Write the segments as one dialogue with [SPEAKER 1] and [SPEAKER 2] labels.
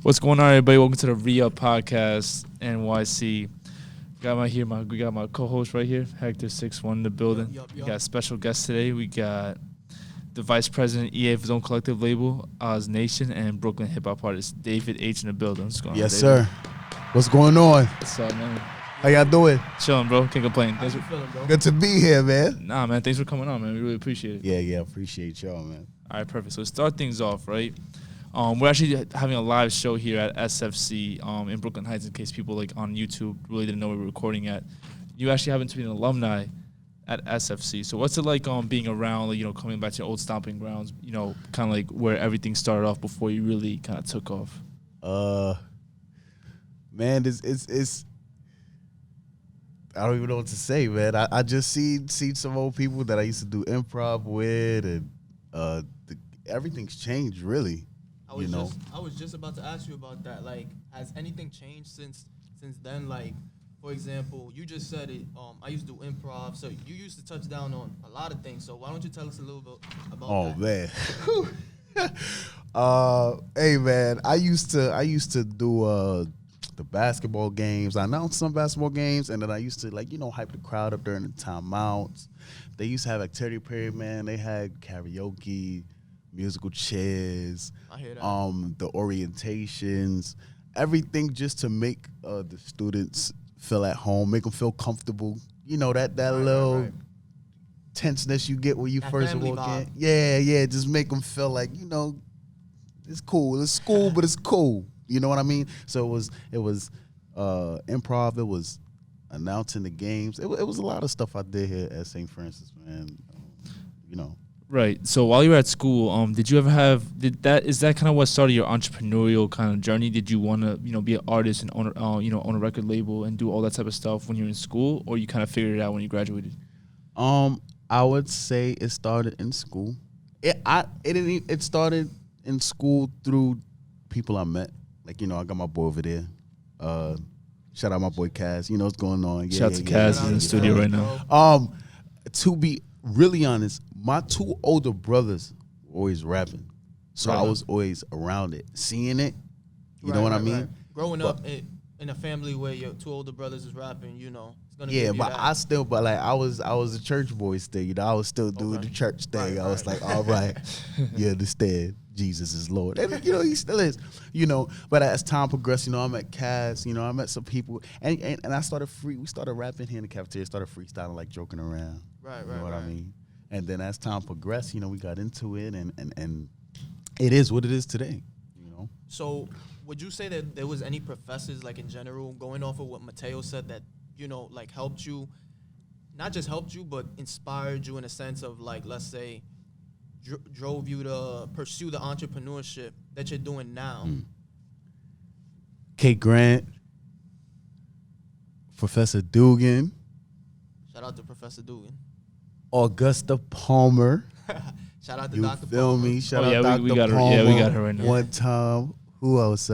[SPEAKER 1] What's going on, everybody? Welcome to the Re-Up Podcast, NYC. We got my co-host right here, Hector61 in the building.
[SPEAKER 2] Yup.
[SPEAKER 1] We got a special guest today. We got the Vice President EA of his own collective label, Oz Nation, and Brooklyn hip hop artist David H in the building. What's going on,
[SPEAKER 3] Yes,
[SPEAKER 1] David?
[SPEAKER 3] sir. What's going on?
[SPEAKER 1] What's up, man?
[SPEAKER 3] How y'all doing?
[SPEAKER 1] Chilling, bro. Can't complain.
[SPEAKER 2] How you feeling, bro?
[SPEAKER 3] Good to be here, man.
[SPEAKER 1] Nah, man. Thanks for coming on, man. We really appreciate it.
[SPEAKER 3] Yeah. Appreciate y'all, man.
[SPEAKER 1] All right, perfect. So to start things off, right? We're actually having a live show here at SFC in Brooklyn Heights. In case people like on YouTube really didn't know where we were recording at, you actually happen to be an alumni at SFC. So what's it like being around, like, coming back to your old stomping grounds? Kind of like where everything started off before you really kind of took off.
[SPEAKER 3] Man, it's I don't even know what to say, man. I just seen some old people that I used to do improv with, and everything's changed, really.
[SPEAKER 2] I was just about to ask you about that. Like, has anything changed since then? Like, for example, you just said it. I used to do improv, so you used to touch down on a lot of things. So why don't you tell us a little bit about that?
[SPEAKER 3] Oh man. Hey man, I used to do the basketball games. I announced some basketball games, and then I used to hype the crowd up during the timeouts. They used to have activity period, man. They had karaoke, musical chairs,
[SPEAKER 2] I hear that.
[SPEAKER 3] the orientations, everything just to make the students feel at home, make them feel comfortable. That little tenseness you get when you
[SPEAKER 2] That
[SPEAKER 3] first
[SPEAKER 2] family
[SPEAKER 3] walk
[SPEAKER 2] vibe.
[SPEAKER 3] in. Yeah, just make them feel like, it's cool. It's school, but it's cool. You know what I mean? So it was improv. It was announcing the games. It was a lot of stuff I did here at St. Francis, man.
[SPEAKER 1] Right. So while you were at school, did you ever is that kind of what started your entrepreneurial kind of journey? Did you want to, be an artist and own a record label and do all that type of stuff when you were in school, or you kind of figured it out when you graduated?
[SPEAKER 3] I would say it started in school. It started in school through people I met. Like, I got my boy over there. Shout out my boy Kaz. What's going on.
[SPEAKER 1] Shout out to Kaz. He's in the studio right
[SPEAKER 3] now. To be really honest, my two older brothers were always rapping. So I was always around it, seeing it. You know what I mean?
[SPEAKER 2] Right. Growing up in a family where your two older brothers is rapping, it's gonna give you
[SPEAKER 3] but
[SPEAKER 2] that.
[SPEAKER 3] I was a church boy still. I was still doing the church thing. I was like, all right, you understand, Jesus is Lord, and he still is. But as time progressed, I met Cass. I met some people, and I started we started rapping here in the cafeteria, started freestyling, like joking around.
[SPEAKER 2] Right.
[SPEAKER 3] You know what I mean? And then as time progressed, we got into it, and it is what it is today.
[SPEAKER 2] So would you say that there was any professors, like in general, going off of what Mateo said, that like helped you, not just helped you, but inspired you in a sense of, like, let's say, drove you to pursue the entrepreneurship that you're doing now?
[SPEAKER 3] Kate Grant, Professor Dugan,
[SPEAKER 2] Shout out to Professor Dugan.
[SPEAKER 3] Augusta Palmer.
[SPEAKER 2] Shout out to
[SPEAKER 3] You
[SPEAKER 2] Dr.
[SPEAKER 3] feel
[SPEAKER 2] Palmer.
[SPEAKER 3] me? Shout
[SPEAKER 1] Oh, yeah,
[SPEAKER 3] out Dr.
[SPEAKER 1] we got her.
[SPEAKER 3] Palmer.
[SPEAKER 1] Yeah, we got her right now.
[SPEAKER 3] One time. Who else?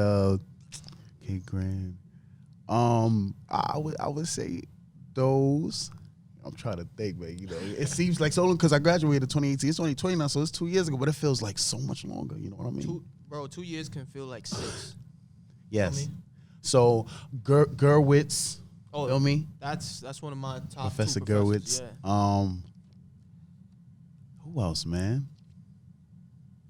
[SPEAKER 3] Kate Grant. I would say those. I'm trying to think, man. It seems like so long because I graduated in 2018. It's only 20 now, so it's 2 years ago, but it feels like so much longer. You know what I mean?
[SPEAKER 2] 2 years can feel like 6.
[SPEAKER 3] Yes.
[SPEAKER 2] Feel me?
[SPEAKER 3] So Gerwitz.
[SPEAKER 2] Oh,
[SPEAKER 3] feel me?
[SPEAKER 2] That's one of my top
[SPEAKER 3] Professor
[SPEAKER 2] two
[SPEAKER 3] Gerwitz.
[SPEAKER 2] professors. Yeah.
[SPEAKER 3] Who else, man?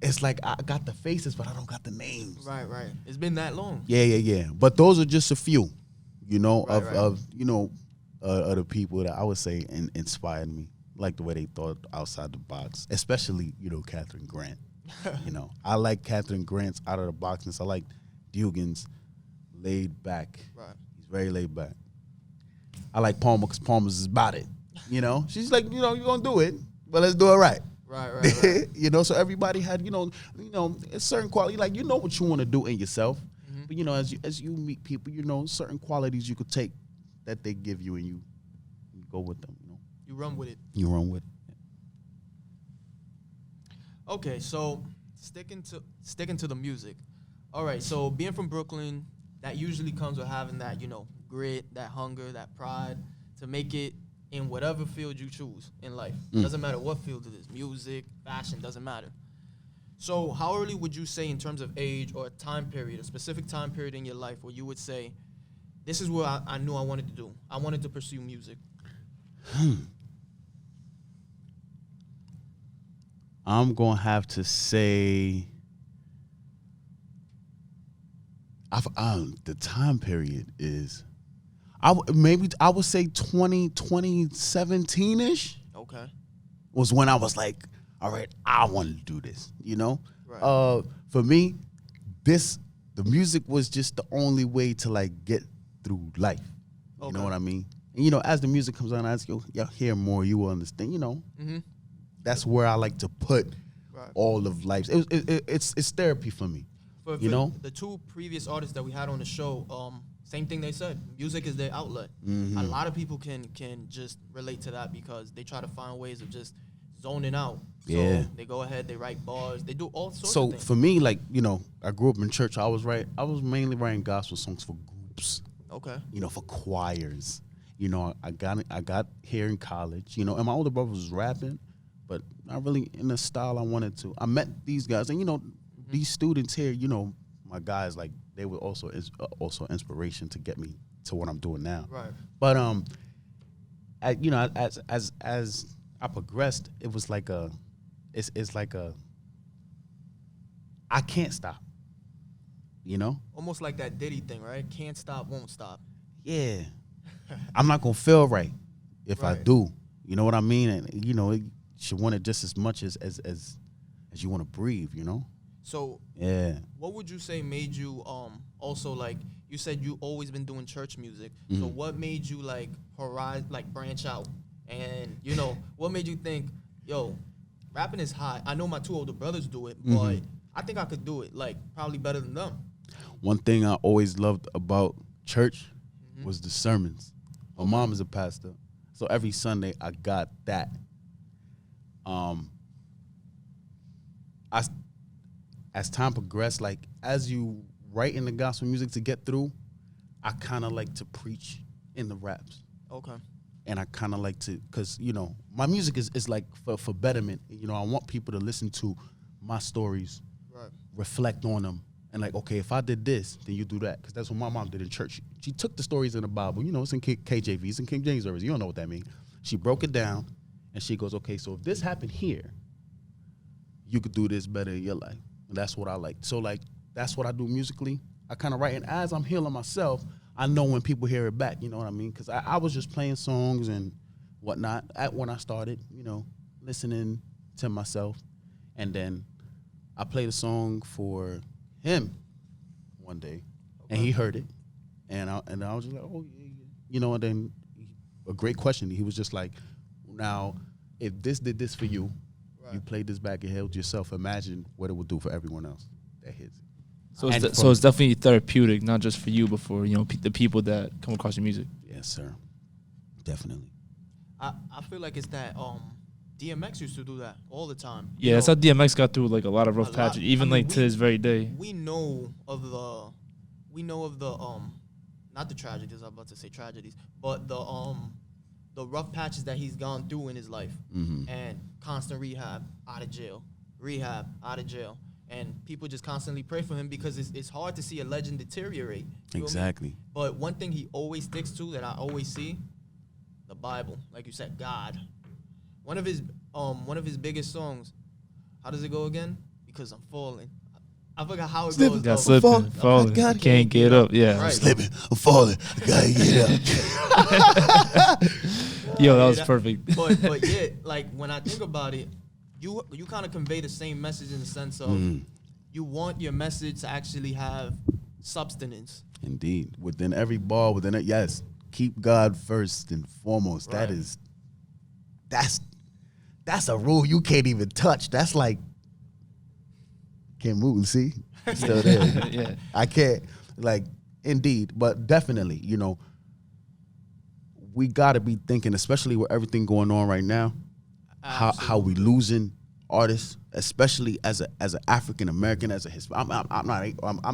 [SPEAKER 3] It's like I got the faces, but I don't got the names.
[SPEAKER 2] Right. It's been that long.
[SPEAKER 3] Yeah. But those are just a few,
[SPEAKER 2] Right.
[SPEAKER 3] of the people that I would say inspired me, like the way they thought outside the box, especially Catherine Grant. I like Catherine Grant's out of the boxness. I like Dugan's laid back.
[SPEAKER 2] Right.
[SPEAKER 3] He's very laid back. I like Palmer because Palmer's is about it. She's like, you're gonna do it, but let's do it right.
[SPEAKER 2] Right.
[SPEAKER 3] So everybody had, a certain quality, like, what you want to do in yourself.
[SPEAKER 2] Mm-hmm.
[SPEAKER 3] But, as you meet people, certain qualities you could take that they give you and you go with them,
[SPEAKER 2] You run with it.
[SPEAKER 3] You run with it.
[SPEAKER 2] Okay, so sticking to the music. All right, so being from Brooklyn, that usually comes with having that, grit, that hunger, that pride to make it in whatever field you choose in life. Doesn't matter what field it is, music, fashion, doesn't matter. So how early would you say in terms of age or a time period, a specific time period in your life where you would say, this is what I knew I wanted to do. I wanted to pursue music.
[SPEAKER 3] I'm going to have to say the time period is I would say 2017-ish
[SPEAKER 2] Okay.
[SPEAKER 3] was when I was like, all right, I want to do this, you know?
[SPEAKER 2] Right.
[SPEAKER 3] For me, the music was just the only way to like get through life. You know
[SPEAKER 2] Okay.
[SPEAKER 3] what I mean? And you know, as the music comes on, as you hear more, you will understand, you know.
[SPEAKER 2] Mm-hmm.
[SPEAKER 3] That's where I like to put
[SPEAKER 2] Right.
[SPEAKER 3] all of life. It's therapy for me.
[SPEAKER 2] For
[SPEAKER 3] You know?
[SPEAKER 2] the two previous artists that we had on the show, same thing they said. Music is their outlet.
[SPEAKER 3] Mm-hmm.
[SPEAKER 2] A lot of people can just relate to that because they try to find ways of just zoning out. So
[SPEAKER 3] Yeah.
[SPEAKER 2] they go ahead, they write bars, they do all sorts
[SPEAKER 3] So
[SPEAKER 2] of things.
[SPEAKER 3] for me, like, you know, I grew up in church. I was mainly writing gospel songs for groups,
[SPEAKER 2] Okay.
[SPEAKER 3] you know, for choirs. You know, I got here in college, you know, and my older brother was rapping, but not really in the style I wanted to. I met these guys, and you know, these students here, you know, my guys, like, they were also inspiration to get me to what I'm doing now.
[SPEAKER 2] Right.
[SPEAKER 3] But you know, as I progressed, it was like it's like I can't stop. You know?
[SPEAKER 2] Almost like that Diddy thing, right? Can't stop, won't stop.
[SPEAKER 3] Yeah. I'm not gonna feel right if I
[SPEAKER 2] Right.
[SPEAKER 3] do. You know what I mean? And you know, you should want it just as much as you want to breathe, you know?
[SPEAKER 2] So
[SPEAKER 3] Yeah.
[SPEAKER 2] what would you say made you also, like you said you always been doing church music. So
[SPEAKER 3] Mhm.
[SPEAKER 2] what made you like branch out? And you know, what made you think, yo, rapping is hot. I know my two older brothers do it, but I think I could do it, like probably better than them.
[SPEAKER 3] One thing I always loved about church was the sermons. My mom is a pastor, so every Sunday I got that. As time progressed, like as you write in the gospel music to get through, I kind of like to preach in the raps.
[SPEAKER 2] Okay.
[SPEAKER 3] And I kind of like to, because, you know, my music is like for betterment. You know, I want people to listen to my stories,
[SPEAKER 2] Right.
[SPEAKER 3] reflect on them, and like, okay, if I did this, then you do that. Because that's what my mom did in church. She took the stories in the Bible, you know, it's in KJVs and King James versions. You don't know what that means. She broke it down, and she goes, okay, so if this happened here, you could do this better in your life. And that's what I like. So, like, that's what I do musically. I kind of write, and as I'm healing myself, I know when people hear it back, you know what I mean? Because I was just playing songs and whatnot when I started, you know, listening to myself. And then I played a song for him one day, and he heard it. And I was just like, oh, yeah, yeah. You know, and then a great question. He was just like, now, if this did this for you, you played this back and held yourself, imagine what it would do for everyone else that hits it.
[SPEAKER 1] So
[SPEAKER 3] And
[SPEAKER 1] so it's definitely therapeutic, not just for you, but for, you know, the people that come across your music.
[SPEAKER 3] Yes, sir. Definitely.
[SPEAKER 2] I feel like it's that DMX used to do that all the time.
[SPEAKER 1] Yeah,
[SPEAKER 2] You
[SPEAKER 1] that's
[SPEAKER 2] know,
[SPEAKER 1] how DMX got through like a lot of rough
[SPEAKER 2] A lot.
[SPEAKER 1] patches, even
[SPEAKER 2] I mean,
[SPEAKER 1] like to this very day.
[SPEAKER 2] we know of the not the tragedies, I'm about to say tragedies, but the rough patches that he's gone through in his life. And constant rehab, out of jail, and people just constantly pray for him because it's hard to see a legend deteriorate. You know what I mean?
[SPEAKER 3] Exactly.
[SPEAKER 2] But one thing he always sticks to that I always see, the Bible, like you said, God. One of his biggest songs, how does it go again? Because I'm falling. I forgot how it goes.
[SPEAKER 1] Yeah,
[SPEAKER 2] though.
[SPEAKER 1] slipping, falling,
[SPEAKER 3] God
[SPEAKER 1] can't get up. Yeah,
[SPEAKER 2] Right.
[SPEAKER 3] Slipping, I'm falling, I gotta get up.
[SPEAKER 1] Yo, that was
[SPEAKER 2] Yeah,
[SPEAKER 1] perfect.
[SPEAKER 2] But yeah, like when I think about it, you kind of convey the same message in the sense of you want your message to actually have substance.
[SPEAKER 3] Indeed. Within every bar, within it, yes. Keep God first and foremost.
[SPEAKER 2] Right.
[SPEAKER 3] That's a rule you can't even touch. That's like can't move, see? Still there.
[SPEAKER 1] Yeah.
[SPEAKER 3] I can't, like, indeed, but definitely, you know, we gotta be thinking, especially with everything going on right now, how we losing artists, especially as an African American, as a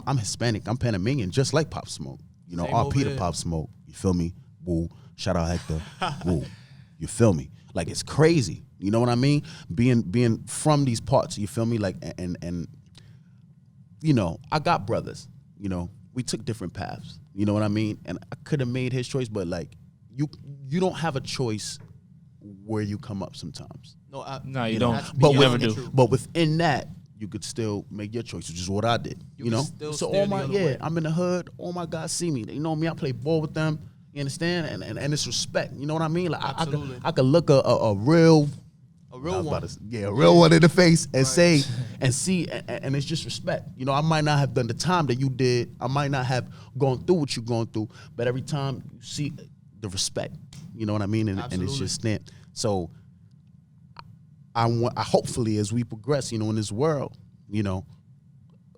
[SPEAKER 3] I'm Hispanic, I'm Panamanian, just like Pop Smoke. You know,
[SPEAKER 2] Same
[SPEAKER 3] RP
[SPEAKER 2] over
[SPEAKER 3] to
[SPEAKER 2] here.
[SPEAKER 3] Pop Smoke. You feel me? Woo. Shout out Hector. Woo. You feel me? Like, it's crazy. You know what I mean? Being from these parts, you feel me? Like, and you know, I got brothers. You know, we took different paths. You know what I mean? And I could have made his choice, but like, you don't have a choice where you come up sometimes.
[SPEAKER 1] No, you don't.
[SPEAKER 2] That's
[SPEAKER 1] But you
[SPEAKER 2] beyond
[SPEAKER 1] never
[SPEAKER 2] the
[SPEAKER 1] do.
[SPEAKER 2] truth.
[SPEAKER 3] But within that, you could still make your choice, which is what I did.
[SPEAKER 2] You
[SPEAKER 3] You
[SPEAKER 2] can
[SPEAKER 3] know,
[SPEAKER 2] still
[SPEAKER 3] so
[SPEAKER 2] steer
[SPEAKER 3] all
[SPEAKER 2] the
[SPEAKER 3] my
[SPEAKER 2] other way.
[SPEAKER 3] I'm in the hood. All my guys see me. They know me. I play ball with them. You understand? And it's respect. You know what I mean? Like
[SPEAKER 2] Absolutely.
[SPEAKER 3] I could look a real.
[SPEAKER 2] A real one.
[SPEAKER 3] A real one in the face and say and see, and it's just respect. You know, I might not have done the time that you did. I might not have gone through what you're going through, but every time you see the respect, you know what I mean, and it's
[SPEAKER 2] Absolutely.
[SPEAKER 3] just stamped. So I hopefully as we progress, you know, in this world, you know,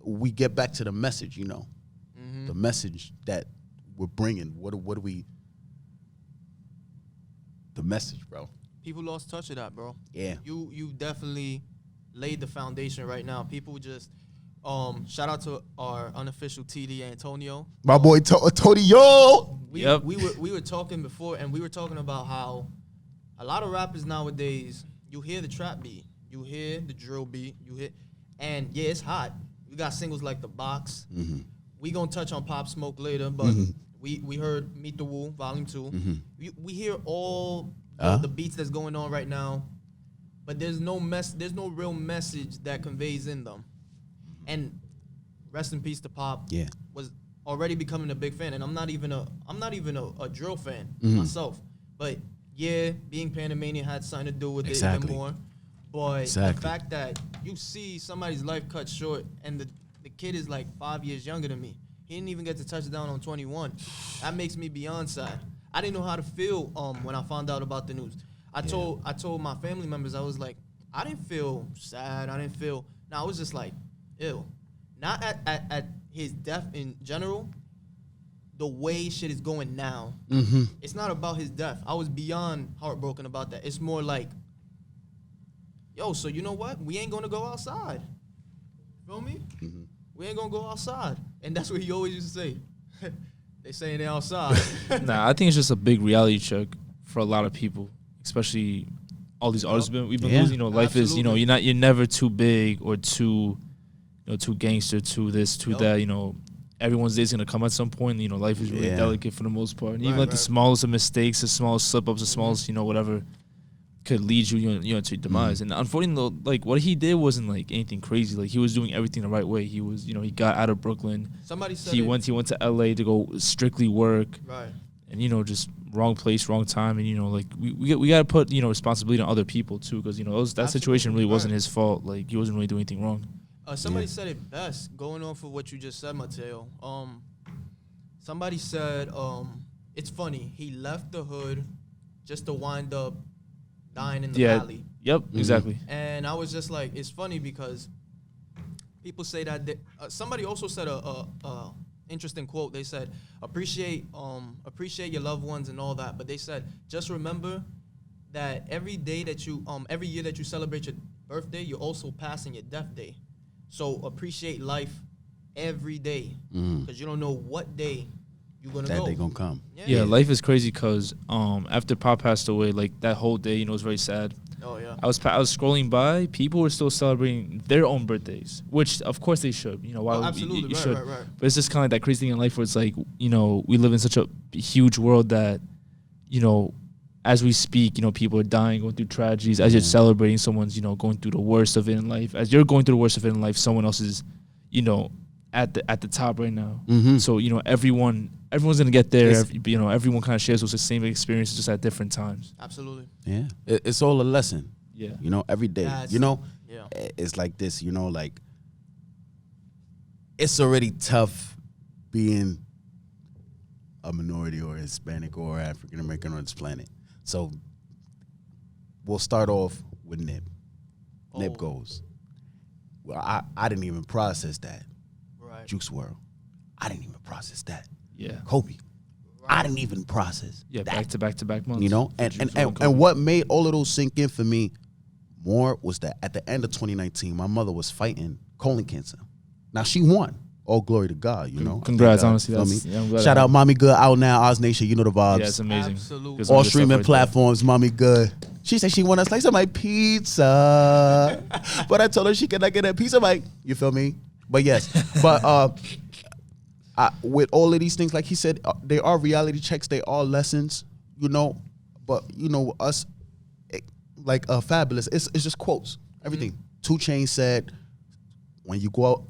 [SPEAKER 3] we get back to the message. You know, the message that we're bringing. What do we? The message, bro.
[SPEAKER 2] People lost touch of that, bro.
[SPEAKER 3] Yeah.
[SPEAKER 2] You definitely laid the foundation right now. People just shout out to our unofficial TD Antonio.
[SPEAKER 3] My boy Tony, yo.
[SPEAKER 2] We were talking before, and we were talking about how a lot of rappers nowadays, you hear the trap beat, you hear the drill beat, and yeah, it's hot. We got singles like The Box. We gonna touch on Pop Smoke later, but we heard Meet the Woo Volume 2. We hear all the beats that's going on right now, but there's no real message that conveys in them. And rest in peace to Pop.
[SPEAKER 3] Yeah.
[SPEAKER 2] Was already becoming a big fan, and I'm not even a drill fan myself. But yeah, being Panamanian had something to do with it even more. But the fact that you see somebody's life cut short, and the kid is like 5 years younger than me. He didn't even get to touch down on 21. That makes me beyond sad. I didn't know how to feel when I found out about the news. I told my family members, I was like, I didn't feel sad. I was just like, ew. Not at his death in general, the way shit is going now. It's not about his death. I was beyond heartbroken about that. It's more like, yo, so you know what? We ain't gonna go outside. Feel me? We ain't gonna go outside. And that's what he always used to say. They saying they outside.
[SPEAKER 1] Nah, I think it's just a big reality check for a lot of people, especially all these artists we've been losing. You know, life is, you know, you're never too big or too, you know, too gangster, too this, too that. You know, everyone's day's gonna come at some point. You know, life is really delicate for the most part. And even like the smallest of mistakes, the smallest slip ups, the smallest, you know, whatever could lead you, you know, to your demise. And unfortunately, like what he did wasn't like anything crazy. Like he was doing everything the right way. He was, you know, he got out of Brooklyn.
[SPEAKER 2] Somebody said
[SPEAKER 1] he went to LA to go strictly work.
[SPEAKER 2] Right.
[SPEAKER 1] And you know, just wrong place, wrong time. And you know, like we got to put, you know, responsibility on other people too, because you know that situation really wasn't his fault. Like he wasn't really doing anything wrong.
[SPEAKER 2] Somebody said it best, going off of what you just said, Mateo. Somebody said, it's funny, he left the hood just to wind up dying in the valley.
[SPEAKER 1] Yep, exactly.
[SPEAKER 2] And I was just like, it's funny because people say that somebody also said a interesting quote. They said, appreciate your loved ones and all that, but they said, just remember that every year that you celebrate your birthday, you're also passing your death day. So appreciate life every day, because you don't know what day you're gonna go.
[SPEAKER 3] That day gonna come.
[SPEAKER 1] Yeah, life is crazy because after Pop passed away, like that whole day, you know, was very sad.
[SPEAKER 2] Oh yeah.
[SPEAKER 1] I was scrolling by. People were still celebrating their own birthdays, which of course they should. You know, why?
[SPEAKER 2] Absolutely,
[SPEAKER 1] you should.
[SPEAKER 2] Right.
[SPEAKER 1] But it's just kind of like that crazy thing in life where it's like, you know, we live in such a huge world that, you know, as we speak, you know, people are dying, going through tragedies. As you're celebrating, someone's, you know, going through the worst of it in life. As you're going through the worst of it in life, someone else is, you know, at the top right now. So, you know, everyone's gonna get there. You know, everyone kind of shares those same experiences just at different times.
[SPEAKER 2] Absolutely.
[SPEAKER 3] Yeah, it's all a lesson.
[SPEAKER 1] Yeah,
[SPEAKER 3] you know, every day. You know,
[SPEAKER 2] yeah.
[SPEAKER 3] It's like this. You know, like it's already tough being a minority or Hispanic or African American on this planet. So we'll start off with Nip. Nip goes. Well, I didn't even process that.
[SPEAKER 2] Right.
[SPEAKER 3] Juice WRLD. I didn't even process that.
[SPEAKER 1] Yeah.
[SPEAKER 3] Kobe. I didn't even process.
[SPEAKER 1] Yeah,
[SPEAKER 3] that.
[SPEAKER 1] back to back months.
[SPEAKER 3] You know, and what made all of those sink in for me more was that at the end of 2019, my mother was fighting colon cancer. Now she won. All glory to God, you know.
[SPEAKER 1] Congrats, honestly.
[SPEAKER 3] Shout out Mommy Good out now, Oz Nation, you know the vibes.
[SPEAKER 1] Yeah, it's amazing.
[SPEAKER 2] Absolutely.
[SPEAKER 3] All streaming platforms, Mommy Good. She said she want a slice of my pizza, but I told her she cannot get a piece of my. You feel me? But yes, but with all of these things, like he said, they are reality checks. They are lessons, you know. But you know us, like Fabulous. It's just quotes. Everything. 2 Chainz said, when you go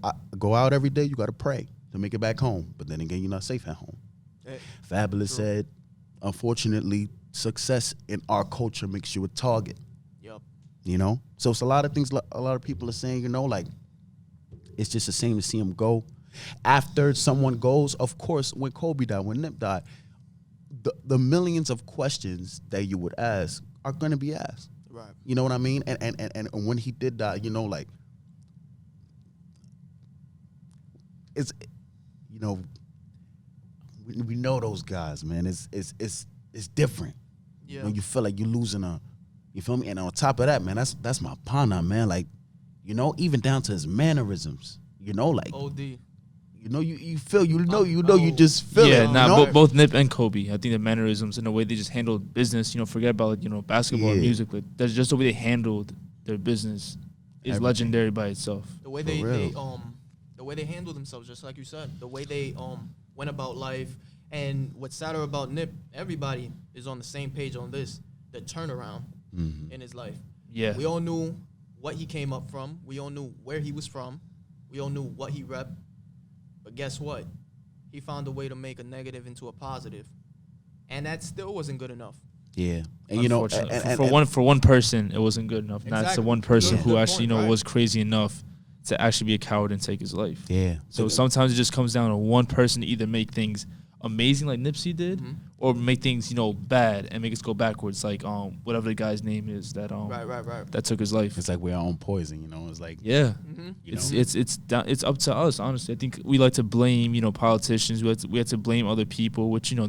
[SPEAKER 3] out every day, you got to pray to make it back home. But then again, you're not safe at home.
[SPEAKER 2] Hey,
[SPEAKER 3] Fabulous said, unfortunately, success in our culture makes you a target.
[SPEAKER 2] Yep.
[SPEAKER 3] You know? So it's a lot of things a lot of people are saying, you know, like, it's just the same to see him go. After someone goes, of course, when Kobe died, when Nip died, the millions of questions that you would ask are going to be asked.
[SPEAKER 2] Right.
[SPEAKER 3] You know what I mean? And when he did die, you know, like, it's, you know, we know those guys, man. It's different.
[SPEAKER 2] Yeah.
[SPEAKER 3] When you feel like you're losing you feel me? And on top of that, man, that's my partner, man. Like, you know, even down to his mannerisms, you know, like,
[SPEAKER 2] OD.
[SPEAKER 3] you know, you feel, you just feel
[SPEAKER 1] Yeah,
[SPEAKER 3] it.
[SPEAKER 1] nah,
[SPEAKER 3] you know?
[SPEAKER 1] both Nip and Kobe. I think the mannerisms and the way they just handled business, you know, forget about, like, you know, basketball and
[SPEAKER 3] Yeah.
[SPEAKER 1] music. Like, that's just the way they handled their business is
[SPEAKER 3] Everything.
[SPEAKER 1] legendary by itself.
[SPEAKER 2] The way
[SPEAKER 3] For
[SPEAKER 2] they
[SPEAKER 3] real.
[SPEAKER 2] the way they handle themselves, just like you said, the way they went about life, and what's sadder about Nip, everybody is on the same page on this, the turnaround in his life.
[SPEAKER 1] Yeah.
[SPEAKER 2] We all knew what he came up from. We all knew where he was from. We all knew what he repped. But guess what? He found a way to make a negative into a positive, and that still wasn't good enough.
[SPEAKER 3] Yeah, and you know,
[SPEAKER 1] Unfortunately, for one person, it wasn't good enough. Not to
[SPEAKER 2] Exactly.
[SPEAKER 1] one person
[SPEAKER 2] Yeah.
[SPEAKER 1] who
[SPEAKER 2] Good
[SPEAKER 1] actually, you
[SPEAKER 2] point,
[SPEAKER 1] know,
[SPEAKER 2] right.
[SPEAKER 1] was crazy enough to actually be a coward and take his life.
[SPEAKER 3] yeah.
[SPEAKER 1] So sometimes it just comes down to one person to either make things amazing like Nipsey did, or make things, you know, bad and make us go backwards, like whatever the guy's name is that
[SPEAKER 2] Right.
[SPEAKER 1] that took his life.
[SPEAKER 3] It's like we're our own poison, you know. It's like,
[SPEAKER 1] Yeah.
[SPEAKER 3] you know,
[SPEAKER 1] It's up to us, honestly. I think we like to blame, you know, politicians. We have to blame other people, which, you know,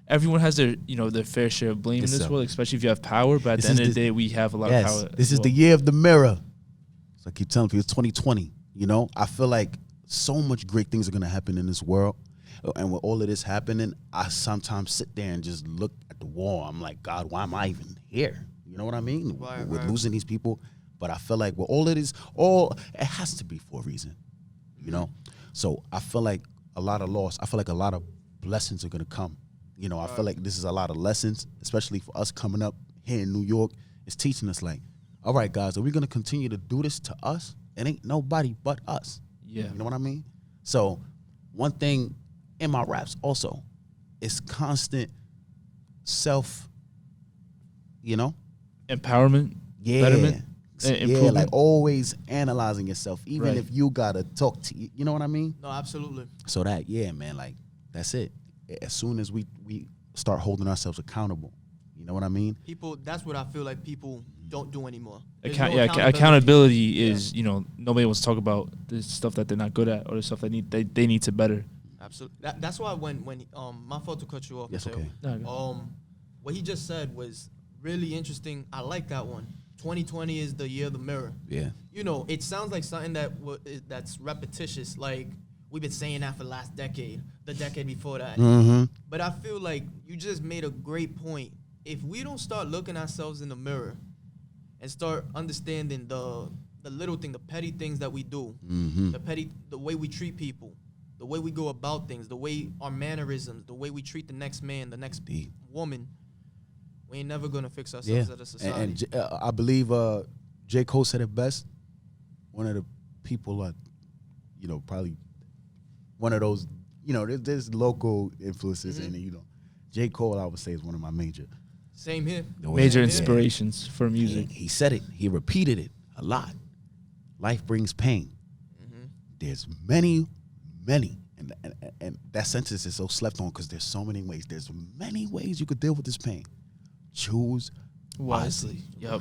[SPEAKER 1] everyone has their, you know, their fair share of blame
[SPEAKER 3] Yes,
[SPEAKER 1] in this
[SPEAKER 3] sir.
[SPEAKER 1] world, especially if you have power. But at
[SPEAKER 3] This
[SPEAKER 1] the end
[SPEAKER 3] is
[SPEAKER 1] of the day, we have a lot
[SPEAKER 3] yes,
[SPEAKER 1] of power.
[SPEAKER 3] this
[SPEAKER 1] as
[SPEAKER 3] is the
[SPEAKER 1] well.
[SPEAKER 3] year of the mirror. So I keep telling people, it's 2020. You know, I feel like so much great things are gonna happen in this world, and with all of this happening, I sometimes sit there and just look at the wall. I'm like, God, why am I even here? You know what I mean?
[SPEAKER 2] Right,
[SPEAKER 3] With
[SPEAKER 2] right.
[SPEAKER 3] losing these people, but I feel like with all of this, it has to be for a reason. You know, so I feel like a lot of loss. I feel like a lot of blessings are gonna come. You know, I feel like this is a lot of lessons, especially for us coming up here in New York. It's teaching us, like, all right, guys, are we gonna continue to do this to us? It ain't nobody but us.
[SPEAKER 1] Yeah.
[SPEAKER 3] You know what I mean? So one thing in my raps also is constant self, you know?
[SPEAKER 1] Empowerment,
[SPEAKER 3] Yeah.
[SPEAKER 1] betterment,
[SPEAKER 3] Yeah,
[SPEAKER 1] improvement.
[SPEAKER 3] like always analyzing yourself, even
[SPEAKER 1] Right.
[SPEAKER 3] if you gotta talk to you know what I mean?
[SPEAKER 2] No, absolutely.
[SPEAKER 3] So that, yeah, man, like, that's it. As soon as we start holding ourselves accountable, you know what I mean?
[SPEAKER 2] People, that's what I feel like people don't do anymore. There's
[SPEAKER 1] Account-
[SPEAKER 2] no
[SPEAKER 1] yeah, accountability is, you know, nobody wants to talk about the stuff that they're not good at or the stuff that they need to better.
[SPEAKER 2] Absolutely. That's why when my fault to cut you off.
[SPEAKER 3] Yes,
[SPEAKER 2] Mateo.
[SPEAKER 3] okay.
[SPEAKER 1] No, go.
[SPEAKER 2] What he just said was really interesting. I like that one. 2020 is the year of the mirror.
[SPEAKER 3] Yeah.
[SPEAKER 2] You know, it sounds like something that's repetitious. Like we've been saying that for the last decade, the decade before that.
[SPEAKER 3] Mm-hmm.
[SPEAKER 2] But I feel like you just made a great point. If we don't start looking ourselves in the mirror and start understanding the little thing, the petty things that we do, the way we treat people, the way we go about things, the way our mannerisms, the way we treat the next man, the next woman, we ain't never gonna fix ourselves as a society.
[SPEAKER 3] And I believe J. Cole said it best. One of the people, you know, probably one of those, you know, there's local influences, and you know, J. Cole, I would say, is one of my major
[SPEAKER 2] Same here.
[SPEAKER 1] Major
[SPEAKER 2] Yeah.
[SPEAKER 1] inspirations for music.
[SPEAKER 3] He said it. He repeated it a lot. Life brings pain. There's many, and that sentence is so slept on because there's so many ways. There's many ways you could deal with this pain. Choose wisely.
[SPEAKER 1] Yep.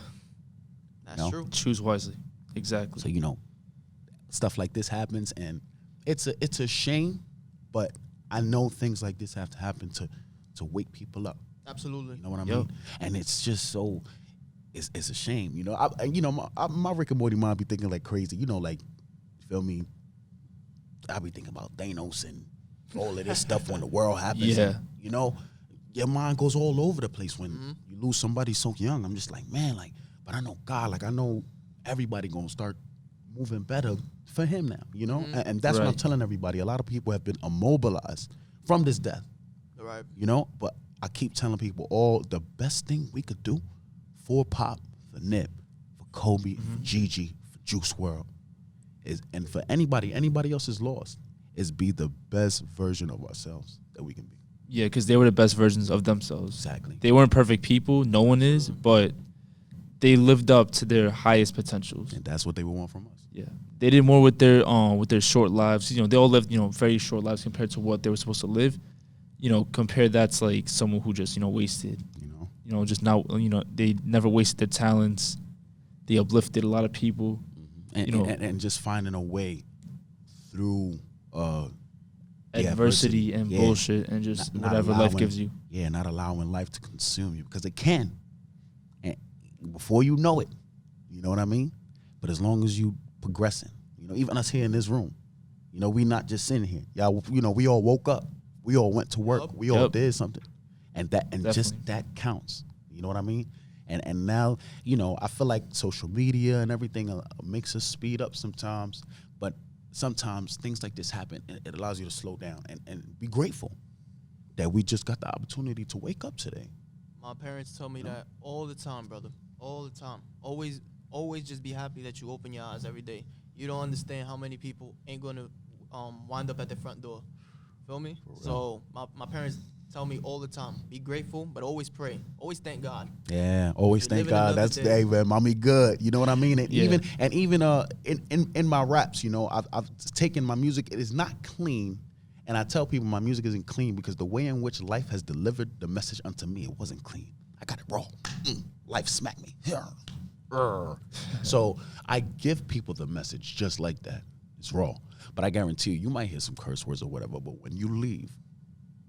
[SPEAKER 2] That's
[SPEAKER 3] No?
[SPEAKER 2] true.
[SPEAKER 1] Choose wisely. Exactly.
[SPEAKER 3] So, you know, stuff like this happens, and it's a shame, but I know things like this have to happen to wake people up.
[SPEAKER 2] Absolutely.
[SPEAKER 3] You know what I
[SPEAKER 1] Yep.
[SPEAKER 3] mean? And it's just so, it's a shame. You know, my Rick and Morty mind be thinking like crazy. You know, like, you feel me? I be thinking about Thanos and all of this stuff when the world happens.
[SPEAKER 1] Yeah.
[SPEAKER 3] And, you know, your mind goes all over the place when you lose somebody so young. I'm just like, man, like, but I know God, like I know everybody gonna start moving better for him now, you know? And that's what I'm
[SPEAKER 1] Right.
[SPEAKER 3] telling everybody. A lot of people have been immobilized from this death,
[SPEAKER 2] Right.
[SPEAKER 3] you know? But I keep telling people all the best thing we could do for Pop, for Nip, for Kobe, for Gigi, for Juice World, is, and for anybody else is lost, is be the best version of ourselves that we can be.
[SPEAKER 1] Yeah, because they were the best versions of themselves.
[SPEAKER 3] Exactly.
[SPEAKER 1] They weren't perfect people. No one is, but they lived up to their highest potentials.
[SPEAKER 3] And that's what they would want from us.
[SPEAKER 1] Yeah, they did more with their short lives. You know, they all lived very short lives compared to what they were supposed to live. You know, compare that to like someone who just wasted.
[SPEAKER 3] You know?
[SPEAKER 1] Just now. They never wasted their talents. They uplifted a lot of people.
[SPEAKER 3] And,
[SPEAKER 1] You know.
[SPEAKER 3] and just finding a way through the
[SPEAKER 1] Adversity and bullshit and just
[SPEAKER 3] Not
[SPEAKER 1] whatever life
[SPEAKER 3] allowing-
[SPEAKER 1] gives you.
[SPEAKER 3] Yeah, not allowing life to consume you because it can. And before you know it, you know what I mean? But as long as you progressing, even us here in this room, we not just sitting here. Y'all, we all woke up. We all went to work.
[SPEAKER 2] Yup.
[SPEAKER 3] We all
[SPEAKER 1] Yup.
[SPEAKER 3] did something. And just
[SPEAKER 1] Definitely.
[SPEAKER 3] that counts. You know what I mean? And now, I feel like social media and everything makes us speed up sometimes. But sometimes things like this happen, and it allows you to slow down and be grateful that we just got the opportunity to wake up today.
[SPEAKER 2] My parents tell me that all the time, brother. All the time. Always just be happy that you open your eyes every day. You don't understand how many people ain't going to wind up at the front door. Feel me? So my parents tell me all the time, be grateful, but always pray. Always thank God.
[SPEAKER 3] Yeah, always
[SPEAKER 2] You're
[SPEAKER 3] thank
[SPEAKER 2] living
[SPEAKER 3] God.
[SPEAKER 2] another
[SPEAKER 3] That's
[SPEAKER 2] day.
[SPEAKER 3] hey man, mommy good. You know what I mean? And
[SPEAKER 1] Yeah.
[SPEAKER 3] even in my raps, I've taken my music. It is not clean, and I tell people my music isn't clean because the way in which life has delivered the message unto me, it wasn't clean. I got it raw. Life smacked me. So I give people the message just like that. It's raw, but I guarantee you might hear some curse words or whatever. But when you leave,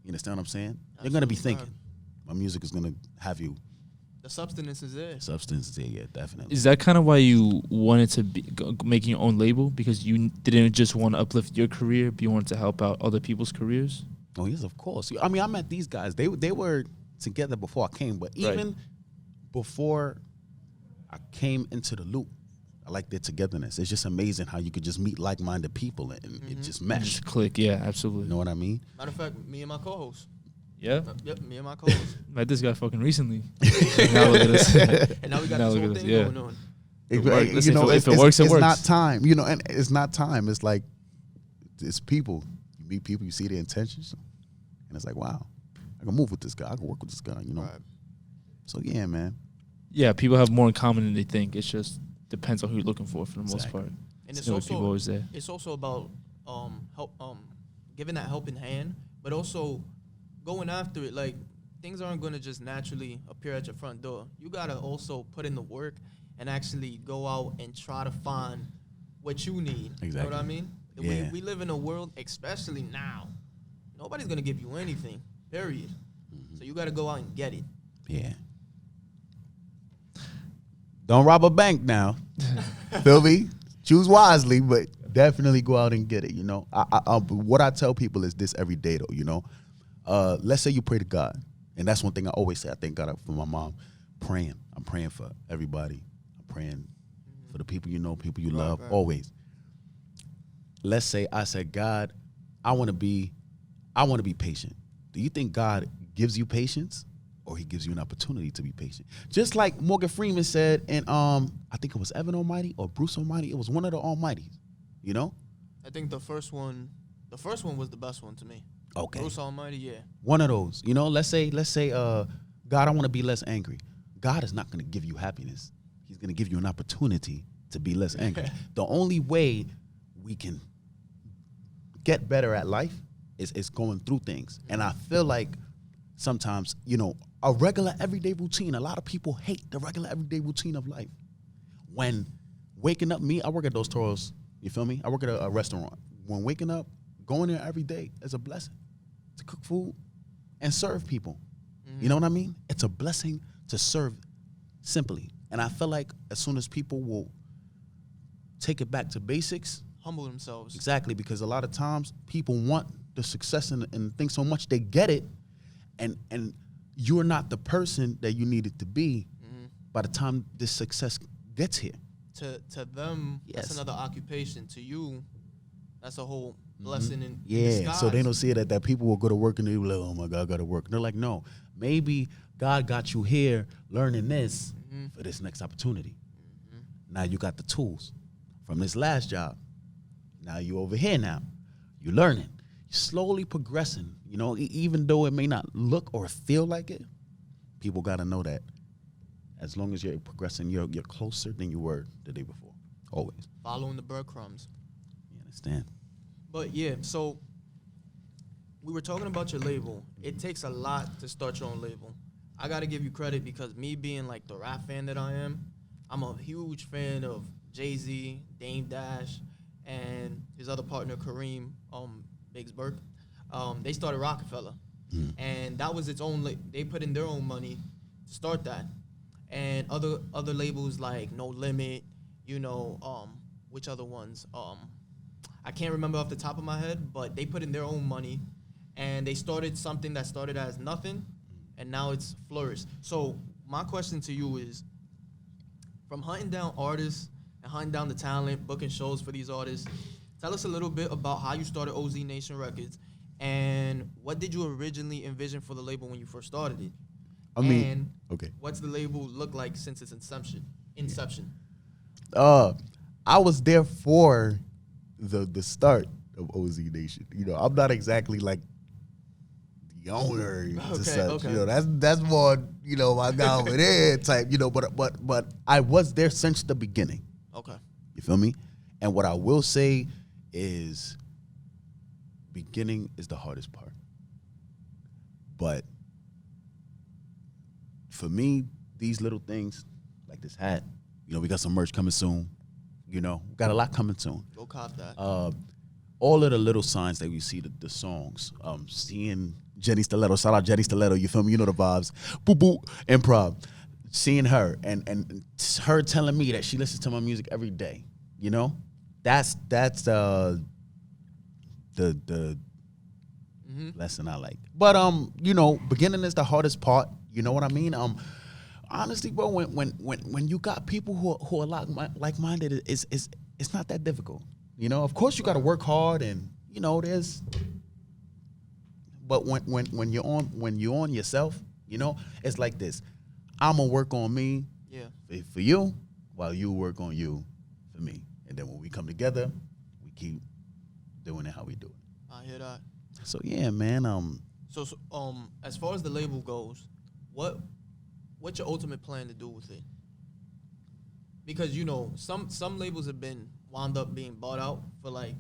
[SPEAKER 3] you understand what I'm saying? You're gonna be
[SPEAKER 2] Absolutely
[SPEAKER 3] thinking. My music is gonna have you.
[SPEAKER 2] The substance is there.
[SPEAKER 3] Substance there, yeah, definitely.
[SPEAKER 1] Is that kind of why you wanted to be making your own label? Because you didn't just want to uplift your career, but you wanted to help out other people's careers?
[SPEAKER 3] Oh yes, of course. I mean, I met these guys. They were together before I came, but even before I came into the loop, I like their togetherness. It's just amazing how you could just meet like-minded people and it just mesh.
[SPEAKER 1] Just click, yeah, absolutely.
[SPEAKER 3] You know what I mean?
[SPEAKER 2] Matter of fact, me and my co-host.
[SPEAKER 1] Yeah,
[SPEAKER 2] Yep, me and my co-host.
[SPEAKER 1] met this guy fucking recently. Now look at us.
[SPEAKER 2] And now we got
[SPEAKER 1] Now
[SPEAKER 2] this
[SPEAKER 1] look
[SPEAKER 2] whole
[SPEAKER 1] at us,
[SPEAKER 2] thing
[SPEAKER 1] yeah.
[SPEAKER 2] going on.
[SPEAKER 1] It work.
[SPEAKER 3] You
[SPEAKER 1] Listen,
[SPEAKER 3] know,
[SPEAKER 1] if it works, it
[SPEAKER 3] it's
[SPEAKER 1] works.
[SPEAKER 3] not time, and it's not time. It's like it's people. You meet people, you see their intentions, and it's like, wow, I can move with this guy. I can work with this guy.
[SPEAKER 2] Right.
[SPEAKER 3] So yeah, man.
[SPEAKER 1] Yeah, people have more in common than they think. It's just depends on who you're looking for the most
[SPEAKER 3] Exactly.
[SPEAKER 1] part.
[SPEAKER 2] And it's
[SPEAKER 1] You know, people
[SPEAKER 2] also
[SPEAKER 1] always there.
[SPEAKER 2] it's also about help giving that helping hand, but also going after it. Like things aren't gonna just naturally appear at your front door. You gotta also put in the work and actually go out and try to find what you need. You know what I
[SPEAKER 3] Exactly.
[SPEAKER 2] mean?
[SPEAKER 3] Yeah.
[SPEAKER 2] We live in a world, especially now, nobody's gonna give you anything. Period. So you gotta go out and get it.
[SPEAKER 3] Yeah. Don't rob a bank now. Feel me? Choose wisely, but definitely go out and get it. What I tell people is this every day, though. Let's say you pray to God, and that's one thing I always say. I thank God for my mom. Praying, I'm praying for everybody. I'm praying for the people you know, people you love,
[SPEAKER 2] right.
[SPEAKER 3] always. Let's say I said, God, I want to be patient. Do you think God gives you patience? Or he gives you an opportunity to be patient. Just like Morgan Freeman said in I think it was Evan Almighty or Bruce Almighty. It was one of the Almighties,
[SPEAKER 2] I think the first one was the best one to me.
[SPEAKER 3] Okay.
[SPEAKER 2] Bruce Almighty, yeah.
[SPEAKER 3] One of those. Let's say God, I want to be less angry. God is not going to give you happiness. He's going to give you an opportunity to be less angry. The only way we can get better at life is going through things. And I feel like sometimes, a regular everyday routine, a lot of people hate the regular everyday routine of life. When waking up, I work at Dos Toros, you feel me? I work at a restaurant. When waking up, going there every day is a blessing to cook food and serve people. You know what I mean? It's a blessing to serve simply. And I feel like as soon as people will take it back to basics,
[SPEAKER 2] Humble themselves.
[SPEAKER 3] exactly, because a lot of times people want the success and think so much they get it, and you're not the person that you needed to be by the time this success gets here.
[SPEAKER 2] To them,
[SPEAKER 3] Yes.
[SPEAKER 2] that's another occupation. To you, that's a whole blessing in
[SPEAKER 3] Yeah,
[SPEAKER 2] disguise.
[SPEAKER 3] so they don't see that people will go to work and they're like, oh my God, I got to work. And they're like, no, maybe God got you here learning this for this next opportunity. Now you got the tools from this last job. Now you over here now. You're learning. You're slowly progressing. You know, even though it may not look or feel like it, people got to know that as long as you're progressing, you're closer than you were the day before. Always.
[SPEAKER 2] Following the breadcrumbs.
[SPEAKER 3] You understand?
[SPEAKER 2] But yeah, so we were talking about your label. It takes a lot to start your own label. I got to give you credit because me being like the rap fan that I am, I'm a huge fan of Jay-Z, Dame Dash, and his other partner, Kareem Biggs Burke. They started Rockefeller. And that was its own, they put in their own money to start that. And other labels like No Limit, you know, which other ones? I can't remember off the top of my head, but they put in their own money, and they started something that started as nothing, and now it's flourished. So my question to you is, from hunting down artists and hunting down the talent, booking shows for these artists, tell us a little bit about how you started OZ Nation Records, and what did you originally envision for the label when you first started it?
[SPEAKER 3] I mean,
[SPEAKER 2] and
[SPEAKER 3] okay.
[SPEAKER 2] What's the label look like since its inception?
[SPEAKER 3] I was there for the start of OZ Nation. You know, I'm not exactly like the owner to such.
[SPEAKER 2] Okay.
[SPEAKER 3] You know, that's more, you know, my guy over there type, you know, but I was there since the beginning.
[SPEAKER 2] Okay.
[SPEAKER 3] You feel me? And what I will say is beginning is the hardest part. But for me, these little things, like this hat, you know, we got some merch coming soon. You know, we got a lot coming soon.
[SPEAKER 2] Go cop that.
[SPEAKER 3] All of the little signs that we see, the songs, seeing Jenny Stiletto, shout out Jenny Stiletto, you feel me? You know the vibes. Boop, boop, improv. Seeing her and her telling me that she listens to my music every day, you know? That's the lesson I like. But, you know, beginning is the hardest part. You know what I mean? Honestly, bro, when you got people who are like-minded, it's not that difficult. You know, of course you got to work hard, and you know but when you're on yourself, you know, it's like this. I'm gonna work on me, for you, while you work on you for me, and then when we come together, we keep doing it how we do it.
[SPEAKER 2] I hear that.
[SPEAKER 3] So yeah, man.
[SPEAKER 2] So as far as the label goes, what's your ultimate plan to do with it? Because, you know, some labels have been wound up being bought out for like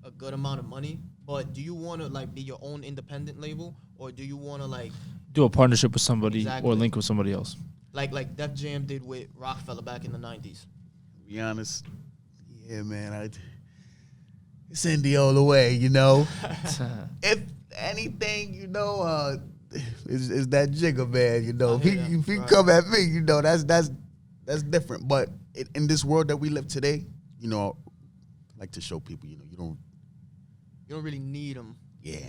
[SPEAKER 2] a good amount of money. But do you want to like be your own independent label, or do you want to like
[SPEAKER 1] do a partnership with somebody
[SPEAKER 2] Exactly.
[SPEAKER 1] or link with somebody else?
[SPEAKER 2] like Def Jam did with Rockefeller back in the 90s?
[SPEAKER 3] To be honest, yeah, man. It's indie all the way, you know. If anything, you know, is that Jigga man, you know. If he come at me, you know, that's different. But in this world that we live today, you know, I like to show people, you know, you don't
[SPEAKER 2] really need them.
[SPEAKER 3] Yeah.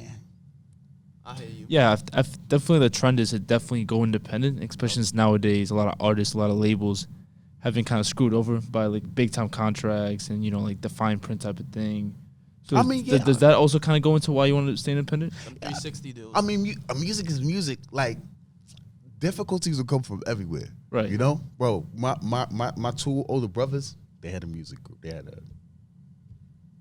[SPEAKER 2] I hear you.
[SPEAKER 1] Yeah, I've definitely the trend is to definitely go independent, especially since nowadays a lot of artists, a lot of labels have been kind of screwed over by like big time contracts and, you know, like the fine print type of thing. So
[SPEAKER 3] I mean, yeah.
[SPEAKER 1] Does that also kind of go into why you want to stay independent?
[SPEAKER 2] Some 360 deals.
[SPEAKER 3] I mean, music is music. Like, difficulties will come from everywhere.
[SPEAKER 1] Right.
[SPEAKER 3] You know? Bro, my two older brothers, they had a music group. They had a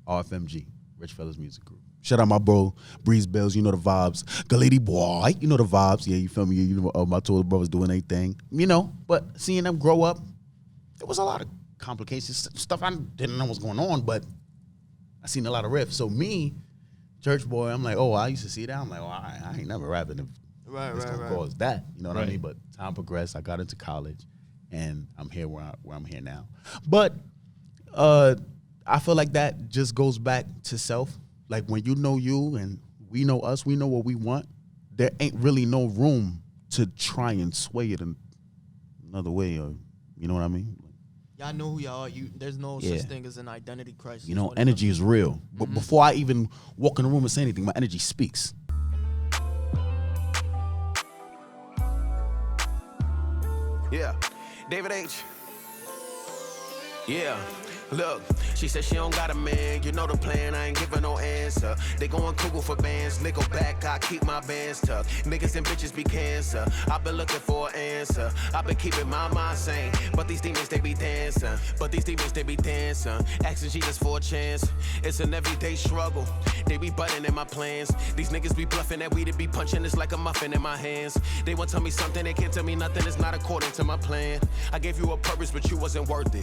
[SPEAKER 3] RFMG, Rich Fellas Music Group. Shout out my bro, Breeze Bells, you know the vibes. Galady Boy, you know the vibes. Yeah, you feel me? You know, my two older brothers doing their thing. You know, but seeing them grow up, there was a lot of complications, stuff I didn't know was going on, but I seen a lot of riffs. So me, church boy, I'm like, oh, I used to see that. I'm like, well, I ain't never rapping if it's gonna cause that. You know what I mean? But time progressed. I got into college, and I'm here where I'm here now. But I feel like that just goes back to self. Like when you know you and we know us, we know what we want. There ain't really no room to try and sway it in another way, or you know what I mean?
[SPEAKER 2] Y'all know who y'all are. There's no such thing as an identity crisis.
[SPEAKER 3] You know, energy is real. But before I even walk in the room and say anything, my energy speaks.
[SPEAKER 4] Yeah. David H. Yeah. Look, she said she don't got a man. You know the plan, I ain't giving no answer. They going Google for bands. Nickel back, I keep my bands tucked. Niggas and bitches be cancer. I've been looking for an answer. I've been keeping my mind sane. But these demons, they be dancing. Asking Jesus for a chance. It's an everyday struggle. They be butting in my plans. These niggas be bluffing that we to be punching. It's like a muffin in my hands. They want to tell me something, they can't tell me nothing. It's not according to my plan. I gave you a purpose, but you wasn't worth it.